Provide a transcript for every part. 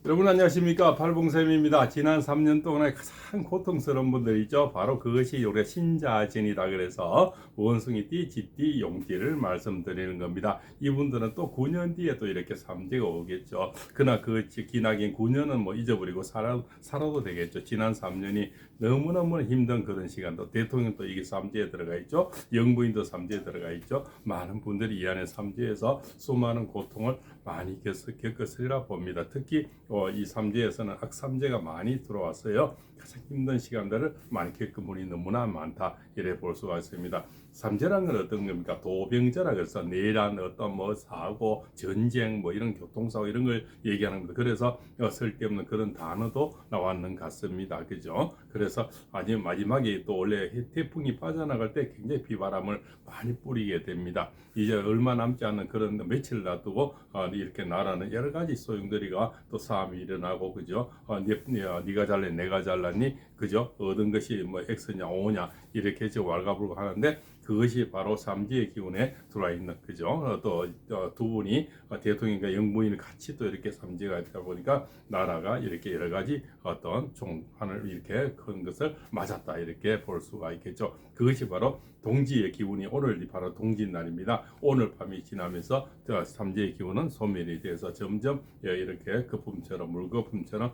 여러분 안녕하십니까, 팔봉쌤입니다. 지난 3년 동안에 가장 고통스러운 분들이 있죠. 바로 그것이 올해 신자진이다. 그래서 원숭이띠, 쥐띠, 용띠를 말씀드리는 겁니다. 이분들은 또 9년 뒤에 또 이렇게 삼재가 오겠죠. 그러나 그 기나긴 9년은 뭐 잊어버리고 살아도 되겠죠. 지난 3년이 너무너무 힘든 그런 시간도, 대통령도 이게 삼재에 들어가 있죠. 영부인도 삼재에 들어가 있죠. 많은 분들이 이 안에 삼재에서 수많은 고통을 많이 겪었으리라 봅니다. 특히 이 삼재에서는 악삼재가 많이 들어왔어요. 가장 힘든 시간들을 많이 겪은 분이 너무나 많다, 이래 볼 수가 있습니다. 삼재라는 건 어떤 겁니까? 도병자라 그래서 내란, 어떤 뭐 사고, 전쟁, 뭐 이런 교통사고 이런 걸 얘기하는 겁니다. 그래서 쓸데없는 그런 단어도 나왔는 것 같습니다. 그죠? 그래서 아주 마지막에 또 원래 태풍이 빠져나갈 때 굉장히 비바람을 많이 뿌리게 됩니다. 이제 얼마 남지 않은 그런 며칠 놔두고 이렇게 나라는 여러 가지 소용돌이가 또 싸움이 일어나고, 그죠? 네가 잘래 내가 잘랐니, 그죠? 얻은 것이 뭐 X냐 O냐 이렇게 해서 왈가불고 하는데, 그것이 바로 삼지의 기운에 들어와 있는, 그죠? 또 두 분이 대통령과 영부인을 같이 또 이렇게 삼지가 있다 보니까 나라가 이렇게 여러 가지 어떤 종판을 이렇게 큰 것을 맞았다, 이렇게 볼 수가 있겠죠. 그것이 바로 동지의 기운이, 오늘 바로 동지날입니다. 오늘 밤이 지나면서 삼지의 기운은 소멸이 돼서 점점 이렇게 거품처럼, 물거품처럼,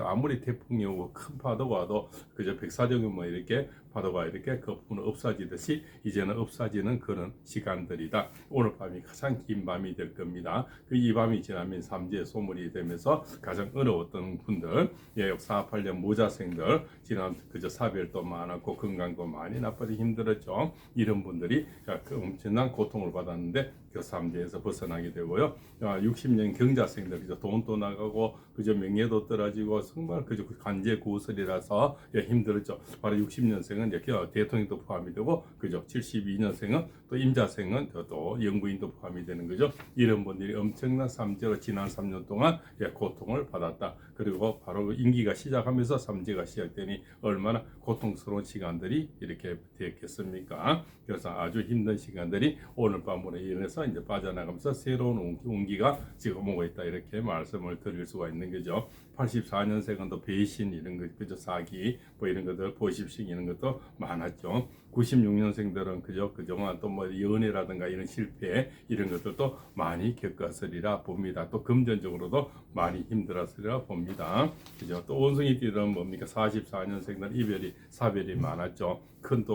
아무리 태풍이 오고 큰 파도가 와도 그저 백사정이 뭐 이렇게 파도가 이렇게 거품은 없어지듯이 이제는 없어지는 그런 시간들이다. 오늘 밤이 가장 긴 밤이 될 겁니다. 이 밤이 지나면 삼재 소멸이 되면서 가장 어려웠던 분들, 48년 모자생들, 지난 그저 사별도 많았고 건강도 많이 나빠져 힘들었죠. 이런 분들이 엄청난 고통을 받았는데 그 삼재에서 벗어나게 되고요. 60년 경자생들, 그저 돈도 나가고 그저 명예도 떨어지고 정말 그저 관제 구설이라서 힘들었죠. 바로 60년생은 이렇게 대통령도 포함이 되고, 그죠? 72년생은 또 임자생은 또 영부인도 포함이 되는 거죠. 이런 분들이 엄청난 삼재로 지난 3년 동안 고통을 받았다. 그리고 바로 임기가 시작하면서 삼재가 시작되니 얼마나 고통스러운 시간들이 이렇게 되었겠습니까? 그래서 아주 힘든 시간들이 오늘 밤으로 인해서 이제 빠져나가면서 새로운 운기가 지금 오고 있다, 이렇게 말씀을 드릴 수가 있는 거죠. 84년생은 또 배신 이런 것, 그죠? 사기 뭐 이런 것들, 보십식 이런 것도 많았죠. 96년생들은 그동안 또 뭐 연애라든가 이런 실패 이런 것들도 많이 겪었으리라 봅니다. 또 금전적으로도 많이 힘들었으리라 봅니다. 그죠? 또 원숭이띠들은 뭡니까? 44년생들 이별이 사별이 많았죠. 큰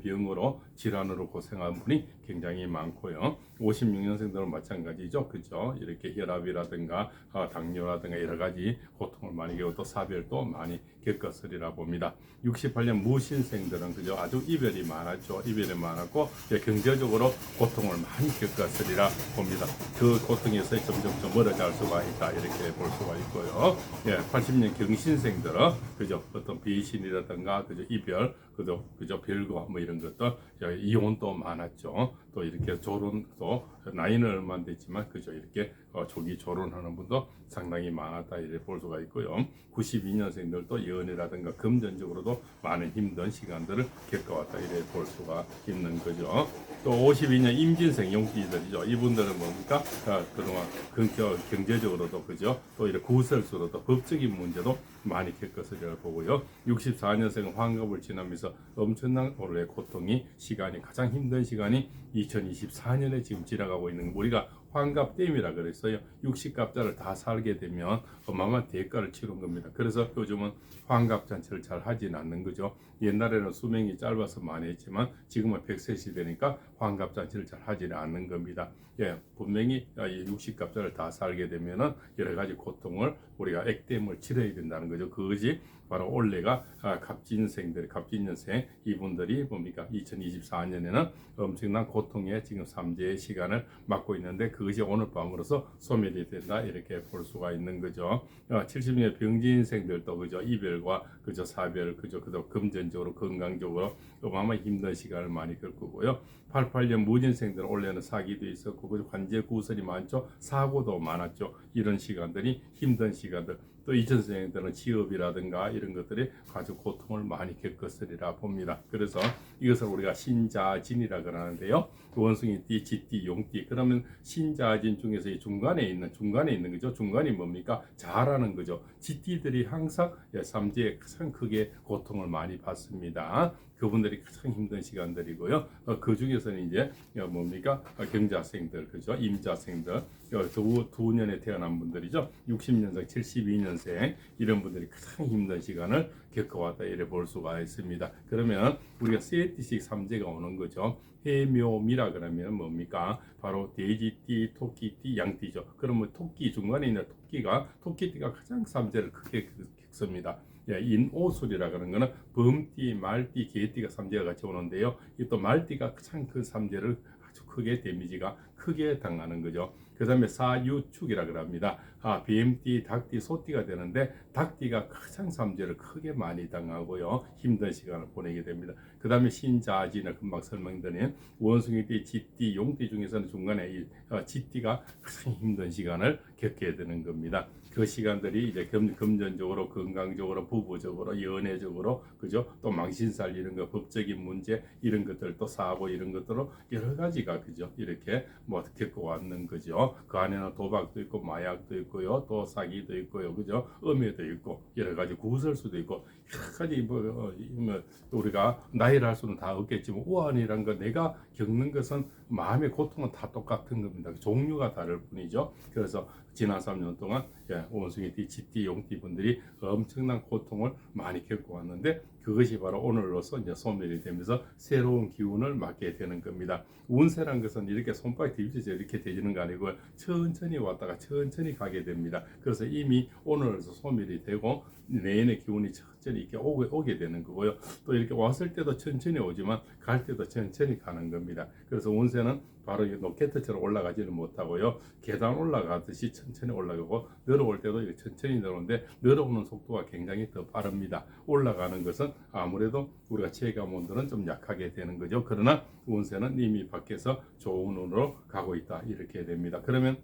병으로 질환으로 고생한 분이 굉장히 많고요. 56년생들은 마찬가지죠. 그죠? 이렇게 혈압이라든가 당뇨라든가 여러 가지 고통을 많이 겪고 또 사별도 많이 겪었으리라 봅니다. 68년 무신생들은 그죠? 아주 이별이 많았죠. 이별이 많았고 경제적으로 고통을 많이 겪었으리라 봅니다. 그 고통에서 점점 멀어질 수가 있다, 이렇게 볼 수가 있고요. 80년 경신생들은 그죠? 어떤 배신이라든가 그죠? 이별, 그죠? 별거 뭐 이런 것들, 이혼도 많았죠. 또 이렇게 결혼도 나이는 얼마 안 됐지만 그죠? 이렇게 조기 결혼하는 분도 상당히 많았다, 이렇게 볼 수가 있고요. 92년생들도 연애라든가 금전적으로도 많은 힘든 시간들을 겪어왔다, 이렇게 볼 수가 있는 거죠. 또 52년 임진생 용띠들이죠. 이분들은 뭡니까? 그동안 경제적으로도 그죠? 또 이렇게 구설수로도 법적인 문제도 많이 겪었으리라 보고요. 64년생은 환갑을 지나면서 엄청난 올해 고통이, 시간이 가장 힘든 시간이 2024년에 지금 지나가고 있는, 우리가 환갑댐이라 그랬어요. 60갑자를 다 살게 되면 어마어마한 대가를 치른 겁니다. 그래서 요즘은 환갑잔치를 잘 하진 않는 거죠. 옛날에는 수명이 짧아서 많이 했지만 지금은 100세 시대니까 환갑잔치를 잘 하지는 않는 겁니다. 분명히 60갑자를 다 살게 되면은 여러 가지 고통을 우리가 액땜을 치러야 된다는 거죠. 그것이 바로 올해가 갑진년생 이분들이 뭡니까? 2024년에는 엄청난 고통의 지금 삼재의 시간을 맞고 있는데 그것이 오늘 밤으로서 소멸이 된다, 이렇게 볼 수가 있는 거죠. 70년 병진생들도 그죠? 이별과 그죠? 사별, 그죠? 금전적으로 건강적으로 어마어마한 힘든 시간을 많이 겪고요. 88년 무진생들은 올해는 사기도 있었고 그죠? 관제 구설이 많죠. 사고도 많았죠. 이런 시간들이 힘든 시간들. 또 2000년생들은 취업이라든가 이런 이런 것들이 아주 고통을 많이 겪었으리라 봅니다. 그래서 이것을 우리가 신자진이라 그러는데요. 원숭이띠, 쥐띠, 용띠. 그러면 신자진 중에서 이 중간에 있는 거죠. 중간이 뭡니까? 자라는 거죠. 쥐띠들이 항상 삼재에 가장 크게 고통을 많이 받습니다. 그분들이 가장 힘든 시간들이고요. 그 중에서는 이제 뭡니까? 경자생들, 그죠? 임자생들, 두 년에 태어난 분들이죠. 60년생, 72년생 이런 분들이 가장 힘든 시간을 겪어왔다 이래 볼 수가 있습니다. 그러면 우리가 세띠식 삼재가 오는 거죠. 해묘미라 그러면 뭡니까? 바로 돼지띠, 토끼띠, 양띠죠. 그러면 토끼 중간에 있는 토끼띠가 가장 삼재를 크게 겪습니다. 인오술이라 그러는 거는 범띠, 말띠, 개띠가 삼재가 같이 오는데요. 이 또 말띠가 가장 큰 삼재를 아주 크게 데미지가 크게 당하는 거죠. 그 다음에 사유축이라 그럽니다. 뱀띠, 닭띠, 소띠가 되는데 닭띠가 가장 삼재를 크게 많이 당하고요. 힘든 시간을 보내게 됩니다. 그 다음에 신자지는 금방 설명드린 원숭이띠, 쥐띠, 용띠 중에서는 중간에 이 쥐띠가 가장 힘든 시간을 겪게 되는 겁니다. 그 시간들이 이제 금전적으로, 건강적으로, 부부적으로, 연애적으로, 그죠? 또 망신살 이런 거, 법적인 문제 이런 것들, 또 사고 이런 것들로 여러 가지가 그죠? 이렇게 뭐 겪어왔는 거죠. 그 안에는 도박도 있고, 마약도 있고요, 또 사기도 있고요, 그죠? 음해도 있고, 여러 가지 구설수도 있고, 여러 가지 뭐 우리가 나이를 할 수는 다 없겠지만 우환이란 거 내가 겪는 것은 마음의 고통은 다 똑같은 겁니다. 종류가 다를 뿐이죠. 그래서 지난 3년 동안 원숭이띠, 쥐띠, 용띠 분들이 엄청난 고통을 많이 겪어왔는데 그것이 바로 오늘로서 이제 소멸이 되면서 새로운 기운을 맞게 되는 겁니다. 운세란 것은 이렇게 손바닥 뒤집어져 이렇게 되지는 거 아니고 천천히 왔다가 천천히 가게 됩니다. 그래서 이미 오늘로서 소멸이 되고 내년의 기운이 천천히 이렇게 오게 되는 거고요. 또 이렇게 왔을 때도 천천히 오지만 갈 때도 천천히 가는 겁니다. 그래서 운세는 바로 로켓처럼 올라가지는 못하고요. 계단 올라가듯이 천천히 올라가고 내려올 때도 천천히 내려오는데 내려오는 속도가 굉장히 더 빠릅니다. 올라가는 것은 아무래도 우리가 체감온도는 좀 약하게 되는 거죠. 그러나 운세는 이미 밖에서 좋은 운으로 가고 있다 이렇게 됩니다. 그러면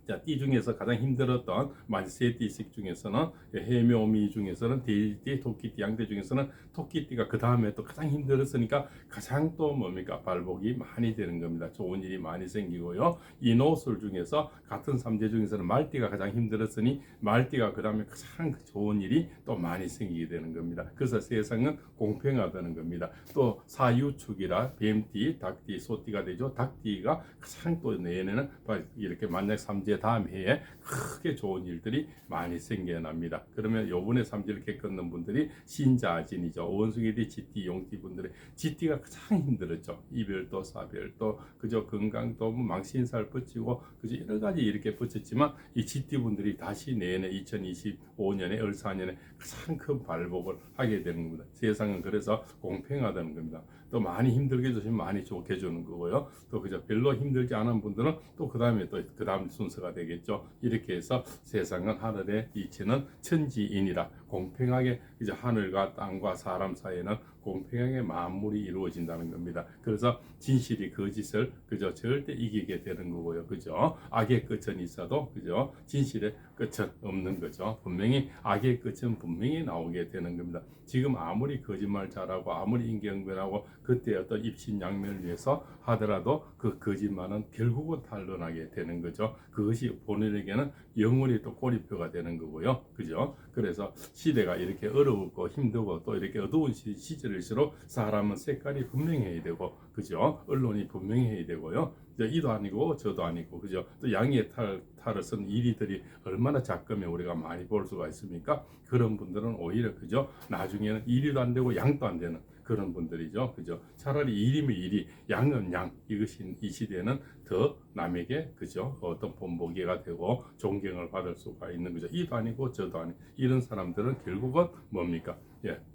자, 띠 중에서 가장 힘들었던 세 띠식 중에서는 해묘미 중에서는 돼지띠, 토끼띠, 양띠 중에서는 토끼띠가 그 다음에 또 가장 힘들었으니까 가장 또 뭡니까 발복이 많이 되는 겁니다. 좋은 일이 많이 생기고요. 인오술 중에서 같은 삼재 중에서는 말띠가 가장 힘들었으니 말띠가 그 다음에 가장 좋은 일이 또 많이 생기게 되는 겁니다. 그래서 세상은 공평하다는 겁니다. 또 사유축이라 뱀띠, 닭띠, 소띠가 되죠. 닭띠가 가장 또 내년에는 이렇게 만약 삼재 다음 해에 크게 좋은 일들이 많이 생겨납니다. 그러면 요번에 삼재를 겪는 분들이 신자진이죠. 원숭이띠, 쥐띠, 용띠 분들의 쥐띠가 가장 힘들었죠. 이별도, 사별도, 그저 건강도 망신살 붙이고 그저 여러 가지 이렇게 붙였지만 이 쥐띠 분들이 다시 내년에 2025년에 을사년에 가장 큰 발복을 하게 되는 겁니다. 세상은 그래서 공평하다는 겁니다. 또 많이 힘들게 해주시면 많이 좋게 해주는 거고요. 또 그저 별로 힘들지 않은 분들은 또 그 다음에 또 그 다음 순서가 되겠죠. 이렇게 해서 세상은 하늘의 이치는 천지인이라 공평하게 이제 하늘과 땅과 사람 사이에는 공평하게 만물이 이루어진다는 겁니다. 그래서 진실이 거짓을 그저 절대 이기게 되는 거고요. 그죠? 악의 끝은 있어도 그죠? 진실의 끝은 없는 거죠. 분명히 악의 끝은 분명히 나오게 되는 겁니다. 지금 아무리 거짓말 잘하고 아무리 인경변하고 그때 어떤 입신양면을 위해서 하더라도 그 거짓말은 결국은 탄로나게 되는 거죠. 그것이 본인에게는 영원히 또 꼬리표가 되는 거고요. 그죠? 그래서 시대가 이렇게 어렵고 힘들고 또 이렇게 어두운 시절일수록 사람은 색깔이 분명해야 되고 그죠? 언론이 분명해야 되고요. 이도 아니고 저도 아니고 그죠? 또 양의 탈을 쓴 이리들이 얼마나 작으면 우리가 많이 볼 수가 있습니까? 그런 분들은 오히려 그죠? 나중에는 이리도 안 되고 양도 안 되는 그런 분들이죠. 그죠? 차라리 일이면 일이, 양은 양. 이것이 이 시대는 더 남에게 그죠? 어떤 본보기가 되고 존경을 받을 수가 있는 거죠. 이도 아니고 저도 아니고 이런 사람들은 결국은 뭡니까?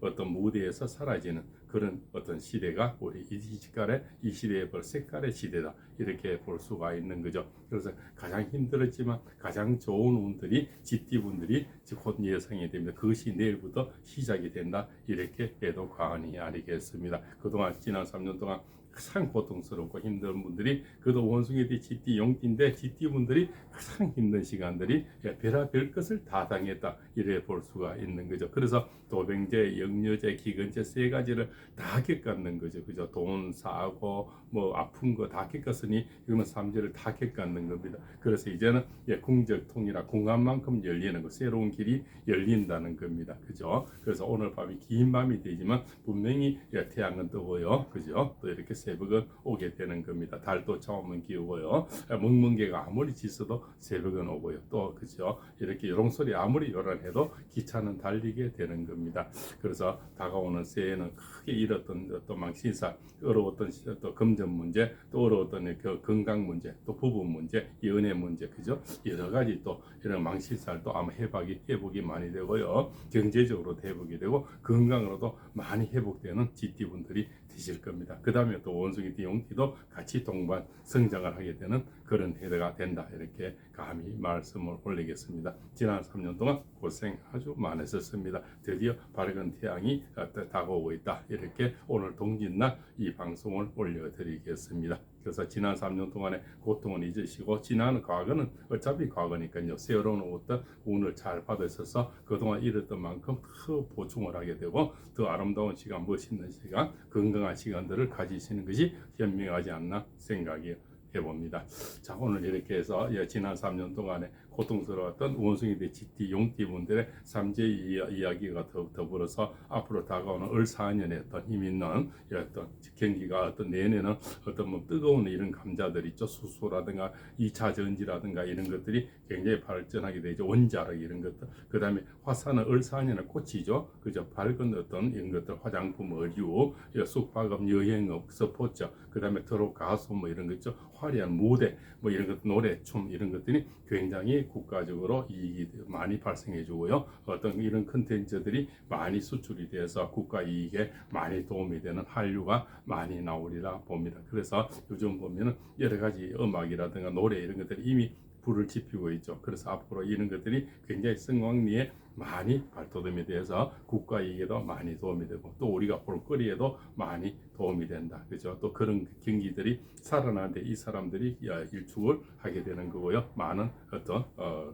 어떤 무대에서 사라지는 그런 어떤 시대가 우리 이 시대의 색깔의 시대다 이렇게 볼 수가 있는 거죠. 그래서 가장 힘들었지만 가장 좋은 운들이 쥐띠분들이 곧 예상이 됩니다. 그것이 내일부터 시작이 된다 이렇게 해도 과언이 아니겠습니다. 그동안 지난 3년 동안 가장 고통스럽고 힘든 분들이 그도 원숭이띠, 쥐띠, 용띠인데 쥐띠 분들이 가장 힘든 시간들이 별의별 것을 다 당했다 이래 볼 수가 있는 거죠. 그래서 도병제, 역류제, 기근제 세 가지를 다 겪었는 거죠. 그죠? 돈, 사고, 뭐 아픈 거 다 겪었으니 이거는 삼재를 다 겪었는 겁니다. 그래서 이제는 궁적통이라 궁합만큼 열리는 거, 새로운 길이 열린다는 겁니다. 그죠? 그래서 오늘 밤이 긴 밤이 되지만 분명히 태양은 뜨고요. 그죠? 또 이렇게 새벽은 오게 되는 겁니다. 달도 처음은 기우고요. 멍멍개가 아무리 짖어도 새벽은 오고요. 또 그죠? 이렇게 요롱소리 아무리 요란해도 기차는 달리게 되는 겁니다. 그래서 다가오는 새해는 크게 잃었던 어떤 망신사, 어려웠던 또 금전 문제, 또 어려웠던 그 건강 문제, 또 부부 문제, 연애 문제, 그죠? 여러 가지 또 이런 망신살도 아마 회복이 많이 되고요. 경제적으로도 회복이 되고 건강으로도 많이 회복되는 쥐띠분들이 되실 겁니다. 그 다음에 또 원숭이띠, 용띠도 같이 동반 성장을 하게 되는 그런 해가 된다. 이렇게 감히 말씀을 올리겠습니다. 지난 3년 동안 고생 아주 많으셨습니다. 드디어 밝은 태양이 다가오고 있다. 이렇게 오늘 동짓날 이 방송을 올려드리겠습니다. 그래서 지난 3년 동안의 고통은 잊으시고 지난 과거는 어차피 과거니까요. 새로운 어떤 운을 잘 받으셔서 그동안 잃었던 만큼 더 보충을 하게 되고 더 아름다운 시간, 멋있는 시간, 건강한 시간들을 가지시는 것이 현명하지 않나 생각이 해봅니다. 자, 오늘 이렇게 해서 지난 3년 동안에 고통스러웠던 원숭이들, 쥐띠, 용띠 분들의 삼재 이야기가 더불어서 앞으로 다가오는 을 4년에 어떤 힘 있는 어떤 경기가 어떤 내년에는 어떤 뭐 뜨거운 이런 감자들 있죠. 수소라든가 2차 전지라든가 이런 것들이 굉장히 발전하게 되죠. 원자력 이런 것들. 그 다음에 화산은 을 4년에 꽃이죠. 그죠. 밝은 어떤 이런 것들, 화장품, 의류, 숙박업, 여행업, 스포츠, 그 다음에 트롯 가수 뭐 이런 거 있죠. 화려한 무대, 뭐 이런 것, 노래, 춤 이런 것들이 굉장히 국가적으로 이익이 많이 발생해 주고요. 어떤 이런 컨텐츠들이 많이 수출이 돼서 국가 이익에 많이 도움이 되는 한류가 많이 나오리라 봅니다. 그래서 요즘 보면은 여러 가지 음악이라든가 노래 이런 것들이 이미 불을 지피고 있죠. 그래서 앞으로 이런 것들이 굉장히 성황리에 많이 발돋움이 돼서 국가 이익에도 많이 도움이 되고 또 우리가 볼거리에도 많이 도움이 된다. 그죠? 또 그런 경기들이 살아나는데 이 사람들이 일축을 하게 되는 거고요. 많은 어떤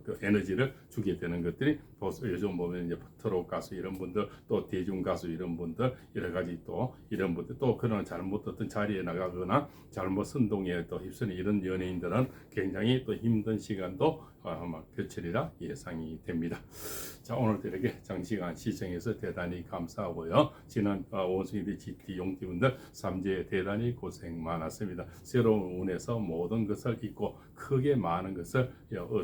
그 에너지를 주게 되는 것들이 요즘 보면 이제 트롯 가수 이런 분들 또 대중 가수 이런 분들 여러 가지 또 이런 분들 또 그런 잘못 어떤 자리에 나가거나 잘못 선동에 또 휩쓰는 이런 연예인들은 굉장히 또 힘든 시간도 아마 겹치리라 예상이 됩니다. 자, 오늘도 이렇게 장시간 시청해서 대단히 감사하고요. 지난 원숭이들, 쥐띠, 용띠분들 삼재에 대단히 고생 많았습니다. 새로운 운에서 모든 것을 잊고 크게 많은 것을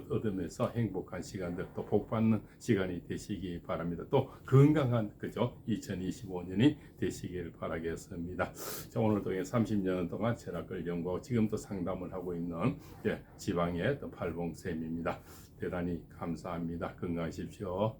얻으면서 행복한 시간들 또 복받는 시간이 되시기 바랍니다. 또 건강한 그죠 2025년이 되시길 바라겠습니다. 자, 오늘도 30년 동안 철학을 연구하고 지금도 상담을 하고 있는 지방의 또 팔봉쌤입니다. 대단히 감사합니다. 건강하십시오.